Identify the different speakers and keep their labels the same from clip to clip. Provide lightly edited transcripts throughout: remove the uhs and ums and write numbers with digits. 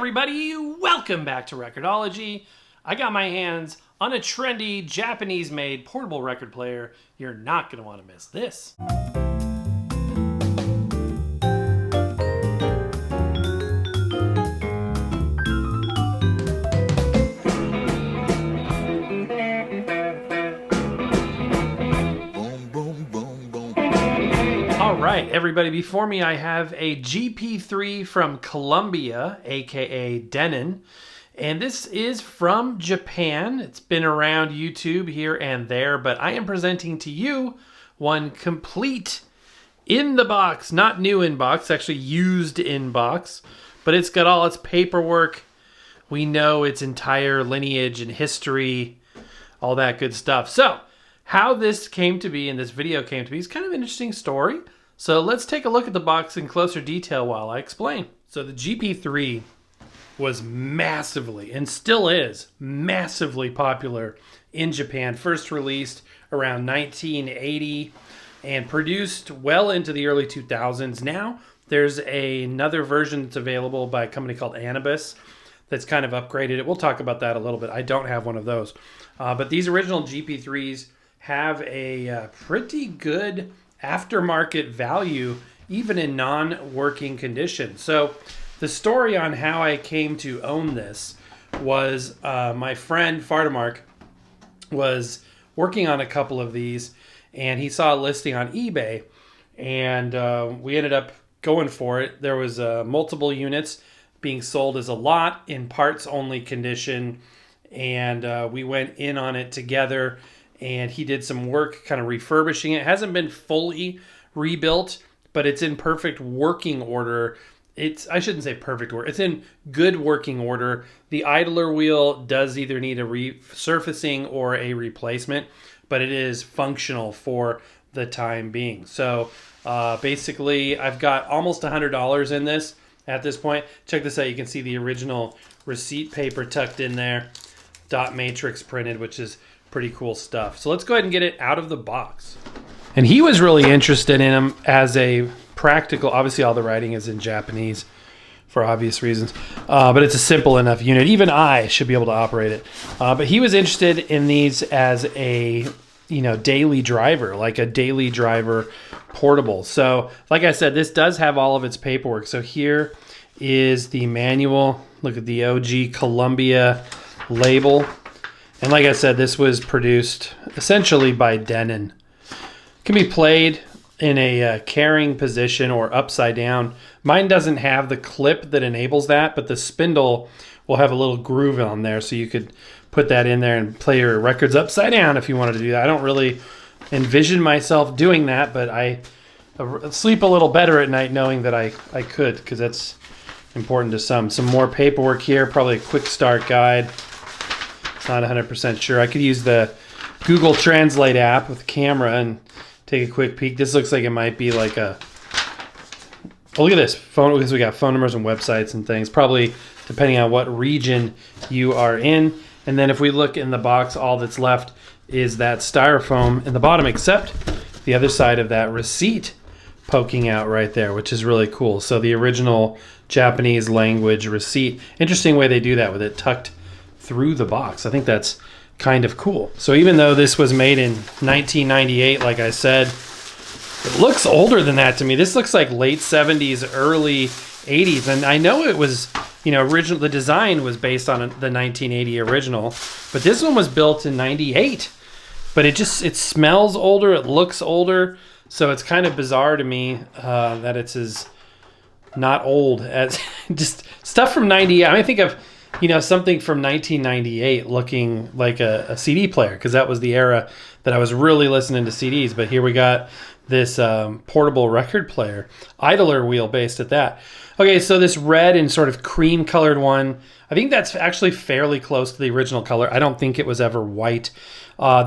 Speaker 1: everybody, welcome back to Record-ology. I got my hands on a trendy Japanese-made portable record player. You're not going to want to miss this. Alright, everybody, before me I have a GP-3 from Columbia, aka Denon, and this is from Japan. It's been around YouTube here and there, but I am presenting to you one complete in the box, not new in box, actually used in box, but it's got all its paperwork. We know its entire lineage and history, all that good stuff. So, how this came to be and this video came to be is kind of an interesting story. So let's take a look at the box in closer detail while I explain. So the GP-3 was massively, and still is, massively popular in Japan. First released around 1980 and produced well into the early 2000s. Now there's another version that's available by a company called Anubis that's kind of upgraded. We'll talk about that a little bit. I don't have one of those. But these original GP-3s have a pretty good aftermarket value, even in non-working condition. So the story on how I came to own this was my friend Fardamark was working on a couple of these, and he saw a listing on eBay, and we ended up going for it. There was multiple units being sold as a lot in parts only condition, and we went in on it together. And he did some work kind of refurbishing it. It hasn't been fully rebuilt, but it's in perfect working order. I shouldn't say perfect order. It's in good working order. The idler wheel does either need a resurfacing or a replacement, but it is functional for the time being. So basically, I've got almost $100 in this at this point. Check this out. You can see the original receipt paper tucked in there, dot matrix printed, which is pretty cool stuff. So let's go ahead and get it out of the box. And he was really interested in him as a practical, obviously all the writing is in Japanese for obvious reasons, but it's a simple enough unit. Even I should be able to operate it. But he was interested in these as a, daily driver, like a daily driver portable. So like I said, this does have all of its paperwork. So here is the manual. Look at the OG Columbia label. And like I said, this was produced essentially by Denon. It can be played in a carrying position or upside down. Mine doesn't have the clip that enables that, but the spindle will have a little groove on there, so you could put that in there and play your records upside down if you wanted to do that. I don't really envision myself doing that, but I sleep a little better at night knowing that I could, because that's important to some. Some more paperwork here, probably a quick start guide. Not 100% sure. I could use the Google Translate app with the camera and take a quick peek. This looks like it might be like a... Oh, look at this. Phone, because we got phone numbers and websites and things. Probably depending on what region you are in. And then if we look in the box, all that's left is that styrofoam in the bottom, except the other side of that receipt poking out right there, which is really cool. So the original Japanese language receipt. Interesting way they do that with it tucked through the box. I think that's kind of cool. So even though this was made in 1998, like I said, it looks older than that to me. This looks like late 70s, early 80s. And I know it was, original. The design was based on the 1980 original, but this one was built in 98. But it smells older. It looks older. So it's kind of bizarre to me that it's as not old as just stuff from 98. I think of something from 1998 looking like a CD player, because that was the era that I was really listening to CDs. But here we got this portable record player, idler wheel based at that. Okay, so this red and sort of cream colored one, I think that's actually fairly close to the original color. I don't think it was ever white.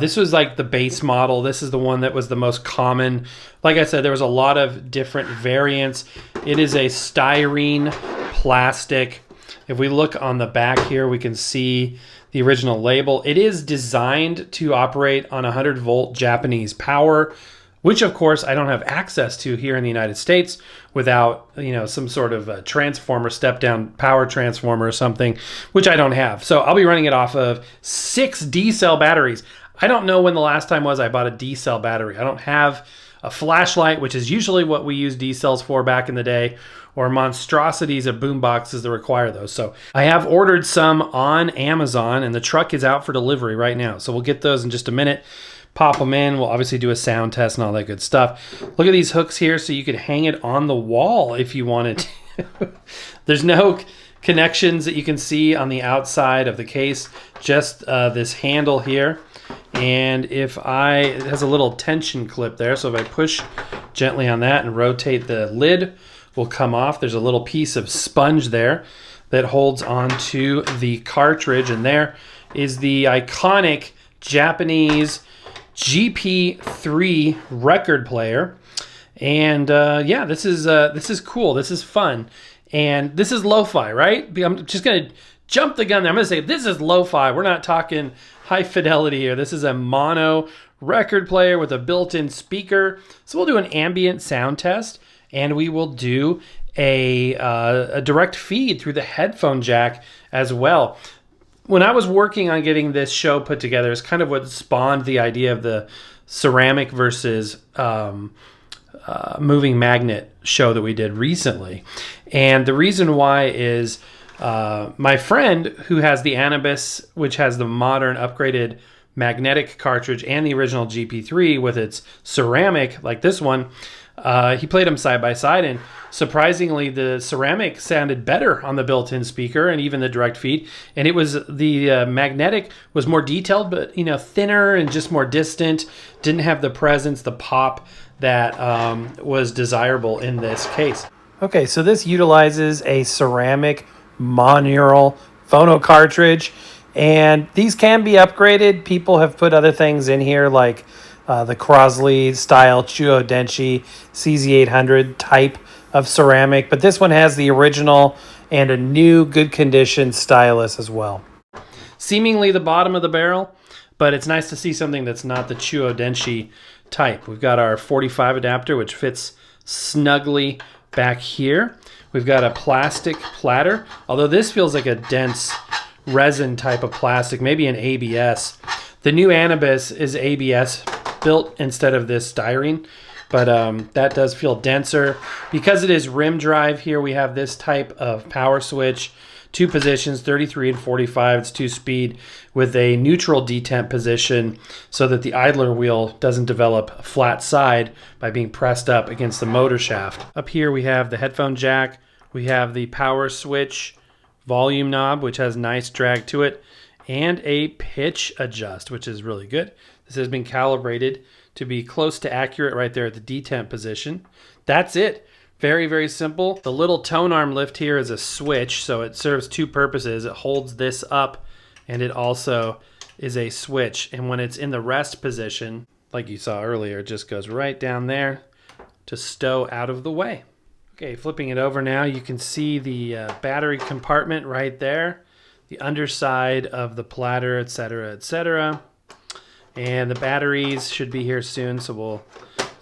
Speaker 1: This was like the base model. This is the one that was the most common. Like I said, there was a lot of different variants. It is a styrene plastic. If we look on the back here, we can see the original label. It is designed to operate on 100-volt Japanese power. which of course I don't have access to here in the United States without, some sort of a transformer, step down power transformer or something, which I don't have. So I'll be running it off of 6 D-cell batteries. I don't know when the last time was I bought a D-cell battery. I don't have a flashlight, which is usually what we use D-cells for back in the day, or monstrosities of boom boxes that require those. So I have ordered some on Amazon, and the truck is out for delivery right now. So we'll get those in just a minute, pop them in. We'll obviously do a sound test and all that good stuff. Look at these hooks here, so you could hang it on the wall if you wanted to. There's no connections that you can see on the outside of the case, just this handle here. And it has a little tension clip there, so if I push gently on that and rotate, the lid will come off. There's a little piece of sponge there that holds onto the cartridge, and there is the iconic Japanese GP-3 record player. And yeah, this is cool. This is fun, and this is lo-fi, right? I'm just gonna jump the gun there. I'm gonna say this is lo-fi. We're not talking high fidelity here. This is a mono record player with a built-in speaker. So we'll do an ambient sound test, and we will do a direct feed through the headphone jack as well. When I was working on getting this show put together, it's kind of what spawned the idea of the ceramic versus moving magnet show that we did recently. And the reason why is my friend who has the Anubis, which has the modern upgraded magnetic cartridge, and the original GP3 with its ceramic, like this one, he played them side by side, and surprisingly the ceramic sounded better on the built-in speaker and even the direct feed. And it was the magnetic was more detailed, but thinner and just more distant, didn't have the presence, the pop that was desirable in this case. Okay, so this utilizes a ceramic monaural phono cartridge, and these can be upgraded. People have put other things in here like the Crosley style Chuo Denshi CZ800 type of ceramic, but this one has the original and a new good condition stylus as well. Seemingly the bottom of the barrel, but it's nice to see something that's not the Chuo Denshi type. We've got our 45 adapter, which fits snugly back here. We've got a plastic platter, although this feels like a dense resin type of plastic, maybe an ABS. The new Anubis is ABS built instead of this styrene, but that does feel denser. Because it is rim drive here, we have this type of power switch, 2 positions, 33 and 45. It's 2-speed with a neutral detemp position so that the idler wheel doesn't develop a flat side by being pressed up against the motor shaft. Up here we have the headphone jack. We have the power switch volume knob, which has nice drag to it, and a pitch adjust, which is really good. This has been calibrated to be close to accurate right there at the detemp position. That's it. Very, very simple. The little tone arm lift here is a switch, so it serves 2 purposes. It holds this up, and it also is a switch. And when it's in the rest position, like you saw earlier, it just goes right down there to stow out of the way. Okay, flipping it over now, you can see the battery compartment right there, the underside of the Platter, etc., etc. And the batteries should be here soon, so we'll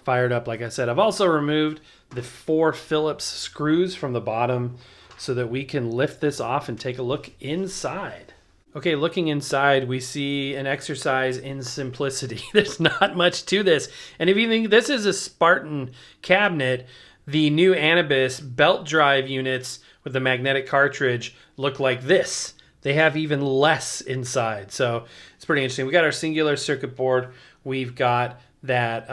Speaker 1: fire it up. Like I said, I've also removed the 4 Phillips screws from the bottom so that we can lift this off and take a look inside. Okay, looking inside, we see an exercise in simplicity. There's not much to this. And if you think this is a Spartan cabinet, the new Anubis belt drive units with the magnetic cartridge look like this. They have even less inside, so it's pretty interesting. We got our singular circuit board. We've got that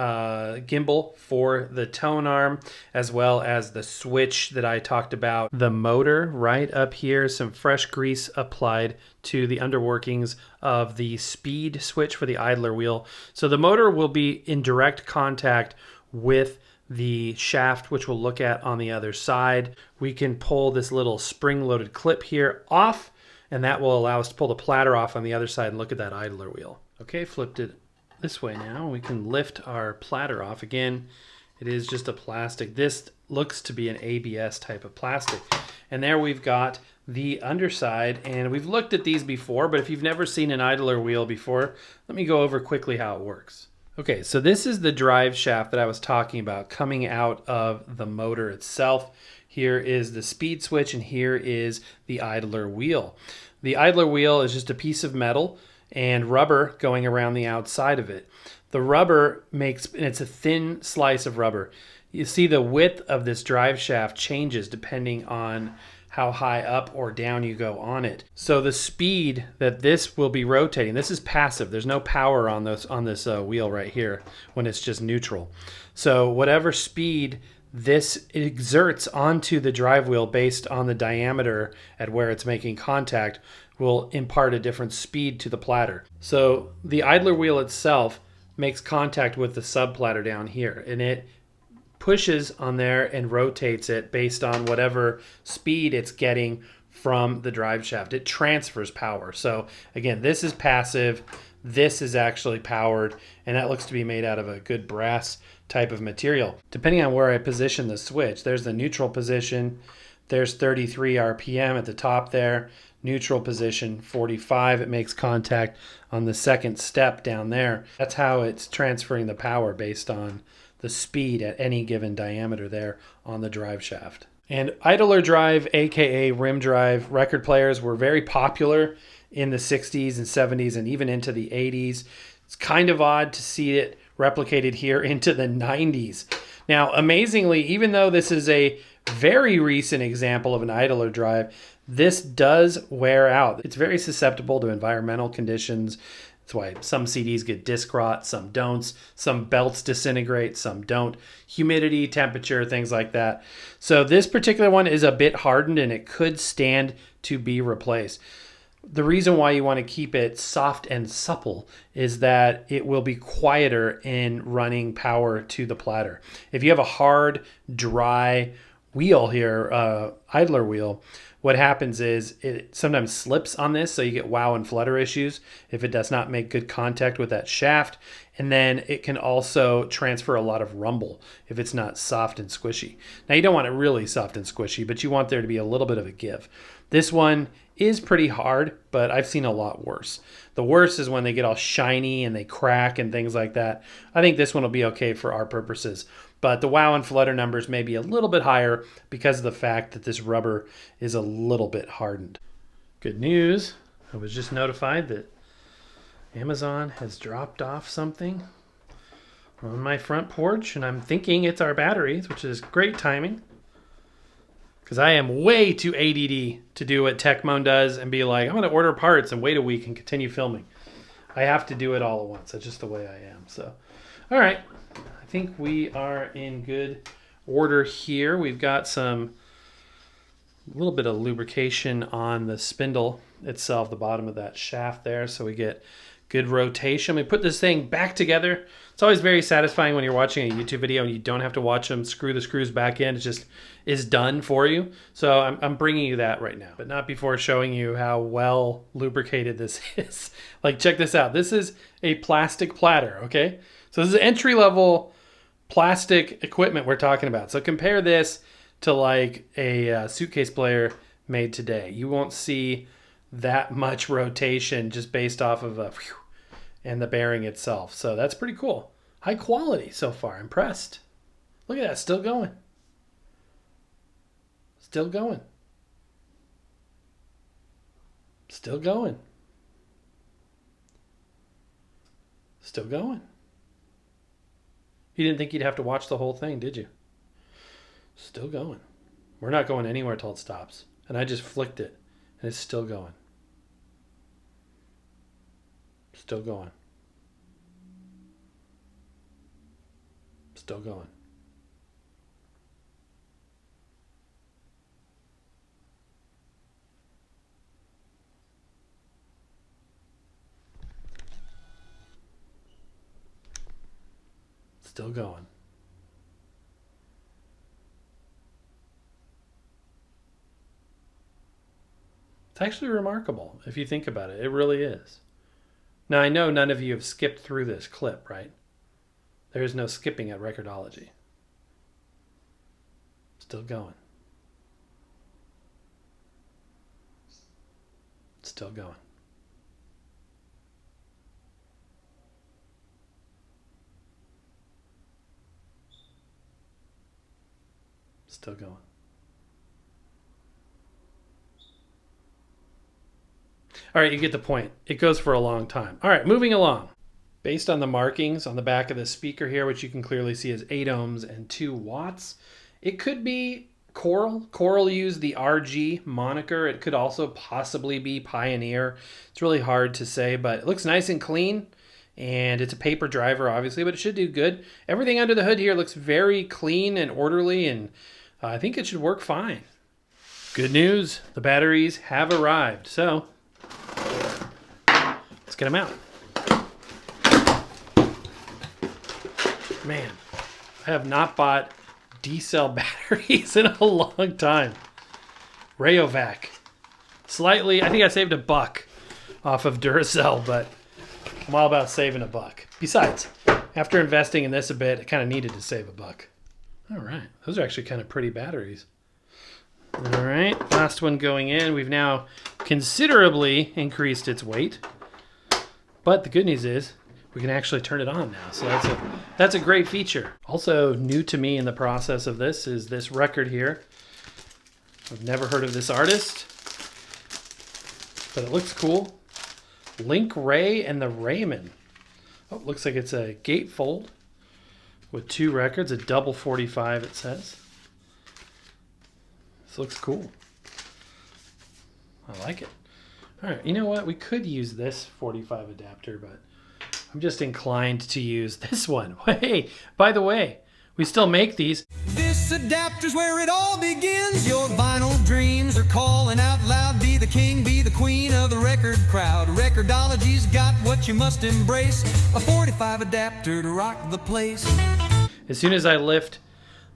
Speaker 1: gimbal for the tone arm, as well as the switch that I talked about. The motor right up here, some fresh grease applied to the underworkings of the speed switch for the idler wheel. So the motor will be in direct contact with the shaft, which we'll look at on the other side. We can pull this little spring-loaded clip here off, and that will allow us to pull the Platter off on the other side and look at that idler wheel. Okay, flipped it this way now. We can lift our Platter off. Again, it is just a plastic. This looks to be an ABS type of plastic. And there we've got the underside, and we've looked at these before, but if you've never seen an idler wheel before, let me go over quickly how it works. Okay, so this is the drive shaft that I was talking about coming out of the motor itself. Here is the speed switch, and here is the idler wheel. The idler wheel is just a piece of metal and rubber going around the outside of it. The rubber makes, and it's a thin slice of rubber. You see the width of this drive shaft changes depending on how high up or down you go on it. So the speed that this will be rotating, this is passive. There's no power on this wheel right here when it's just neutral. So whatever speed this exerts onto the drive wheel based on the diameter at where it's making contact will impart a different speed to the platter. So the idler wheel itself makes contact with the sub platter down here, and it pushes on there and rotates it based on whatever speed it's getting from the drive shaft. It transfers power. So again, this is passive, this is actually powered, and that looks to be made out of a good brass type of material. Depending on where I position the switch, there's the neutral position, there's 33 RPM at the top there, neutral position 45, it makes contact on the second step down there. That's how it's transferring the power based on the speed at any given diameter there on the drive shaft. And idler drive, aka rim drive record players, were very popular in the 60s and 70s and even into the 80s. It's kind of odd to see it replicated here into the 90s. Now, amazingly, even though this is a very recent example of an idler drive, this does wear out. It's very susceptible to environmental conditions. That's why some CDs get disc rot, some don't. Some belts disintegrate, some don't. Humidity, temperature, things like that. So this particular one is a bit hardened and it could stand to be replaced. The reason why you want to keep it soft and supple is that it will be quieter in running power to the platter. If you have a hard, dry wheel here, idler wheel, what happens is it sometimes slips on this, so you get wow and flutter issues if it does not make good contact with that shaft. And then it can also transfer a lot of rumble if it's not soft and squishy. Now, you don't want it really soft and squishy, but you want there to be a little bit of a give. This one is pretty hard, but I've seen a lot worse. The worst is when they get all shiny and they crack and things like that. I think this one will be okay for our purposes. But the wow and flutter numbers may be a little bit higher because of the fact that this rubber is a little bit hardened. Good news, I was just notified that Amazon has dropped off something on my front porch, and I'm thinking it's our batteries, which is great timing. Because I am way too ADD to do what Techmoan does and be like, I'm going to order parts and wait a week and continue filming. I have to do it all at once. That's just the way I am. So, all right. I think we are in good order here. We've got a little bit of lubrication on the spindle itself, the bottom of that shaft there, so we get good rotation. We put this thing back together. It's always very satisfying when you're watching a YouTube video and you don't have to watch them screw the screws back in. It just is done for you. So I'm bringing you that right now, but not before showing you how well lubricated this is. Like, check this out. This is a plastic platter, okay? So this is entry-level plastic equipment we're talking about. So compare this to like a suitcase player made today. You won't see that much rotation just based off of and the bearing itself. So that's pretty cool. High quality so far. Impressed. Look at that. Still going. Still going. Still going. Still going. You didn't think you'd have to watch the whole thing, did you? Still going. We're not going anywhere till it stops. And I just flicked it, and it's still going. Still going. Still going. Still going. It's actually remarkable if you think about it. It really is. Now, I know none of you have skipped through this clip, right? There is no skipping at Record-ology. Still going. Still going. still going. All right, you get the point. It goes for a long time. All right, moving along. Based on the markings on the back of the speaker here, which you can clearly see is 8 ohms and 2 watts, it could be Coral. Coral used the RG moniker. It could also possibly be Pioneer. It's really hard to say, but it looks nice and clean. And it's a paper driver, obviously, but it should do good. Everything under the hood here looks very clean and orderly, and I think it should work fine. Good news, the batteries have arrived. So let's get them out. Man, I have not bought D-cell batteries in a long time. Rayovac. Slightly, I think I saved $1 off of Duracell, but I'm all about saving $1. Besides, after investing in this a bit, I kind of needed to save $1. All right, those are actually kind of pretty batteries. All right, last one going in. We've now considerably increased its weight, but the good news is we can actually turn it on now. So that's a great feature. Also new to me in the process of this is this record here. I've never heard of this artist, but it looks cool. Link Ray and the Raymond. Oh, looks like it's a gatefold with 2 records, a double 45 it says. This looks cool. I like it. All right, you know what? We could use this 45 adapter, but I'm just inclined to use this one. Hey, by the way, we still make these.
Speaker 2: This adapter's where it all begins. Your vinyl dreams are calling out loud. Be the king, be the queen of the record crowd. Record-ology's got what you must embrace. A 45 adapter to rock the place.
Speaker 1: As soon as I lift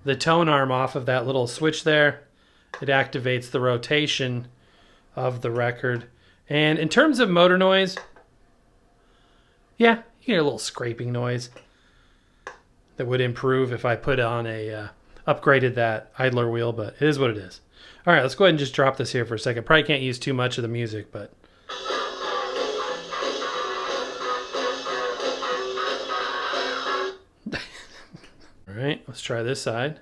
Speaker 1: the tone arm off of that little switch there, it activates the rotation of the record. And in terms of motor noise, yeah, you hear a little scraping noise that would improve if I put on a upgraded that idler wheel, but it is what it is. All right, let's go ahead and just drop this here for a second. Probably can't use too much of the music, but all right, let's try this side.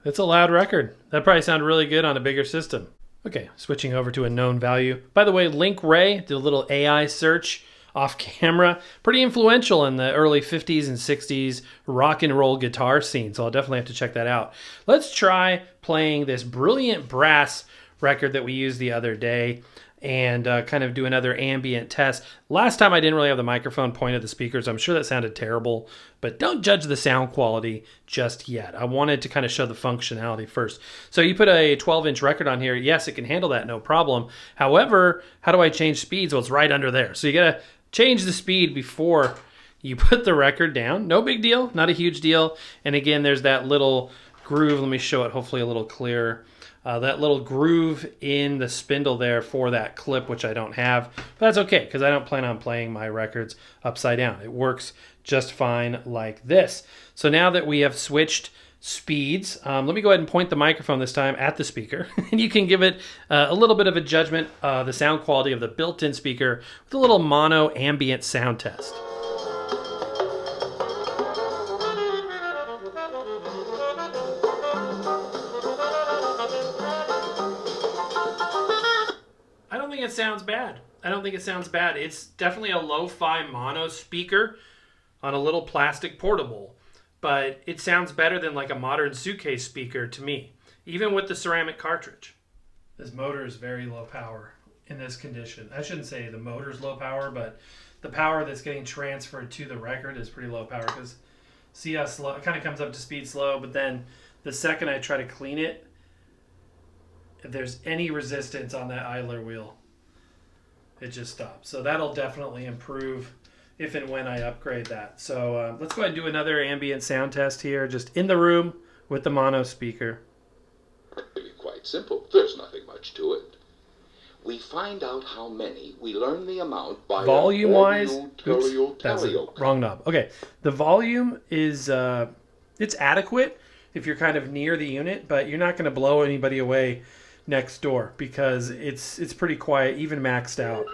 Speaker 1: It's a loud record. That probably sounded really good on a bigger system. Okay, switching over to a known value. By the way, Link Ray did a little AI search off camera. Pretty influential in the early 50s and 60s rock and roll guitar scene, so I'll definitely have to check that out. Let's try playing this Brilliant Brass record that we used the other day and kind of do another ambient test. Last time I didn't really have the microphone pointed at the speakers. I'm sure that sounded terrible, but don't judge the sound quality just yet. I wanted to kind of show the functionality first. So you put a 12-inch record on here. Yes, it can handle that, no problem. However, how do I change speeds? Well, it's right under there. So you gotta change the speed before you put the record down. No big deal, not a huge deal. And again, there's that little groove. Let me show it hopefully a little clearer. That little groove in the spindle there for that clip, which I don't have. But that's okay, because I don't plan on playing my records upside down. It works just fine like this. So now that we have switched speeds, let me go ahead and point the microphone this time at the speaker. And you can give it a little bit of a judgment, the sound quality of the built-in speaker with a little mono ambient sound test. It sounds bad. I don't think it sounds bad. It's definitely a lo-fi mono speaker on a little plastic portable, but it sounds better than like a modern suitcase speaker to me, even with the ceramic cartridge. This motor is very low power in this condition. I shouldn't say the motor's low power, but the power that's getting transferred to the record is pretty low power, because see how slow it kind of comes up to speed slow, but then the second I try to clean it, if there's any resistance on that idler wheel, it just stops. So that'll definitely improve if and when I upgrade that. So let's go ahead and do another ambient sound test here, just in the room with the mono speaker.
Speaker 3: Really quite simple. There's nothing much to it. We find out how many. We learn the amount by
Speaker 1: volume-wise. Oops, that's it. Wrong knob. Okay, the volume is it's adequate if you're kind of near the unit, but you're not going to blow anybody away next door because it's pretty quiet, even maxed out.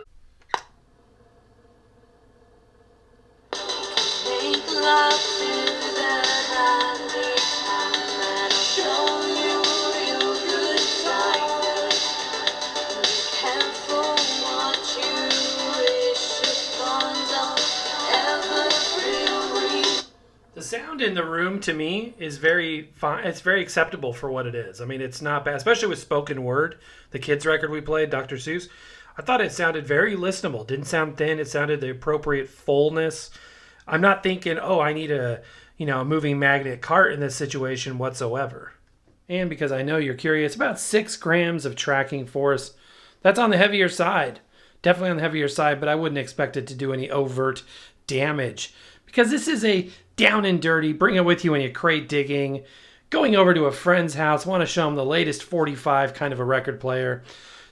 Speaker 1: sound in the room to me is very fine. It's very acceptable for what it is. I mean, it's not bad, especially with spoken word. The kids' record we played, Dr. Seuss, I thought it sounded very listenable. Didn't sound thin. It sounded the appropriate fullness. I'm not thinking, oh, I need a moving magnet cart in this situation whatsoever. And because I know you're curious, about 6 grams of tracking force. That's on the heavier side. Definitely on the heavier side, but I wouldn't expect it to do any overt damage. Because this is a down and dirty, bring it with you when you're crate digging, going over to a friend's house, want to show them the latest 45 kind of a record player.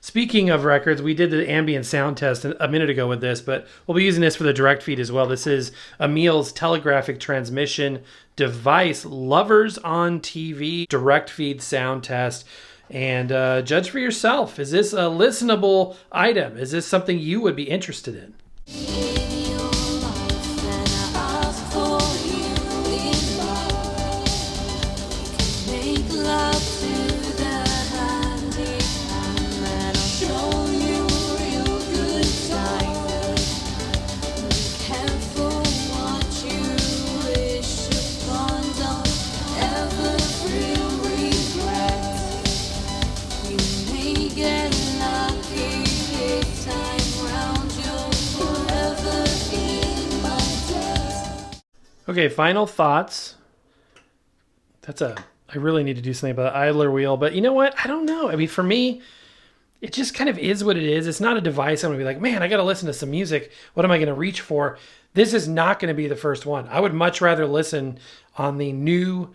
Speaker 1: Speaking of records, we did the ambient sound test a minute ago with this, but we'll be using this for the direct feed as well. This is Emil's telegraphic transmission device, Lovers on TV, direct feed sound test. And judge for yourself. Is this a listenable item? Is this something you would be interested in? Okay, final thoughts. I really need to do something about the idler wheel, but you know what? I don't know. I mean, for me, it just kind of is what it is. It's not a device I'm going to be like, man, I got to listen to some music. What am I going to reach for? This is not going to be the first one. I would much rather listen on the new,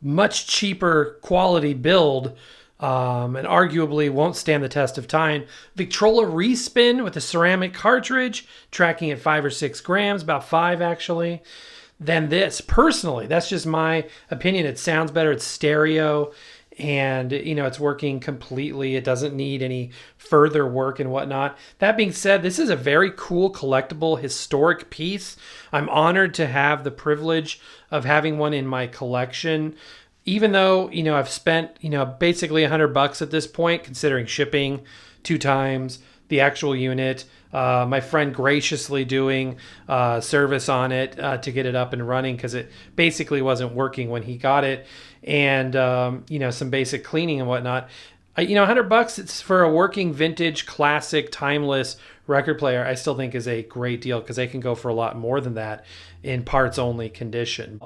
Speaker 1: much cheaper quality build, and arguably won't stand the test of time. Victrola Respin with a ceramic cartridge, tracking at 5 or 6 grams, about 5 actually. Than this. Personally, that's just my opinion. It sounds better. It's stereo and, it's working completely. It doesn't need any further work and whatnot. That being said, this is a very cool, collectible, historic piece. I'm honored to have the privilege of having one in my collection. Even though, I've spent, basically $100 at this point, considering shipping 2 times, the actual unit, my friend graciously doing service on it to get it up and running because it basically wasn't working when he got it, and some basic cleaning and whatnot. $100, it's for a working vintage, classic, timeless record player. I still think is a great deal because they can go for a lot more than that in parts only condition.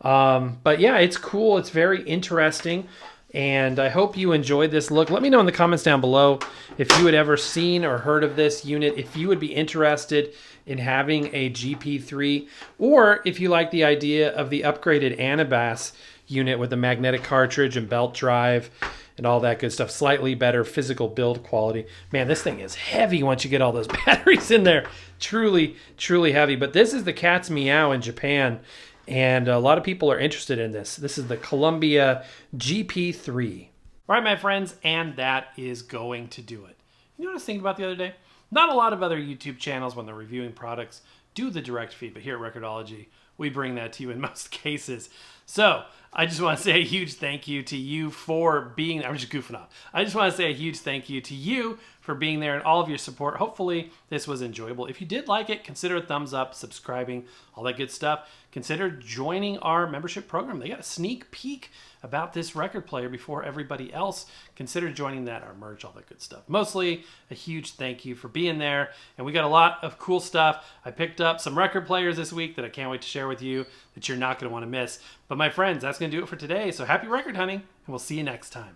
Speaker 1: But yeah, it's cool. It's very interesting. And I hope you enjoyed this look. Let me know in the comments down below if you had ever seen or heard of this unit, if you would be interested in having a GP-3, or if you like the idea of the upgraded Anabas unit with the magnetic cartridge and belt drive and all that good stuff. Slightly better physical build quality. Man, this thing is heavy once you get all those batteries in there. Truly, truly heavy. But this is the cat's meow in Japan. And a lot of people are interested in this. This is the Columbia GP-3. All right, my friends, and that is going to do it. You know what I was thinking about the other day? Not a lot of other YouTube channels, when they're reviewing products, do the direct feed, but here at Record-ology, we bring that to you in most cases. So I just want to say a huge thank you to you for being, I'm just goofing off. I just want to say a huge thank you to you for being there and all of your support. Hopefully this was enjoyable. If you did like it, consider a thumbs up, subscribing, all that good stuff. Consider joining our membership program. They got a sneak peek about this record player before everybody else. Consider joining that, our merch, all that good stuff. Mostly a huge thank you for being there. And we got a lot of cool stuff. I picked up some record players this week that I can't wait to share with you that you're not going to want to miss. But my friends, that's going to do it for today. So happy record hunting, and we'll see you next time.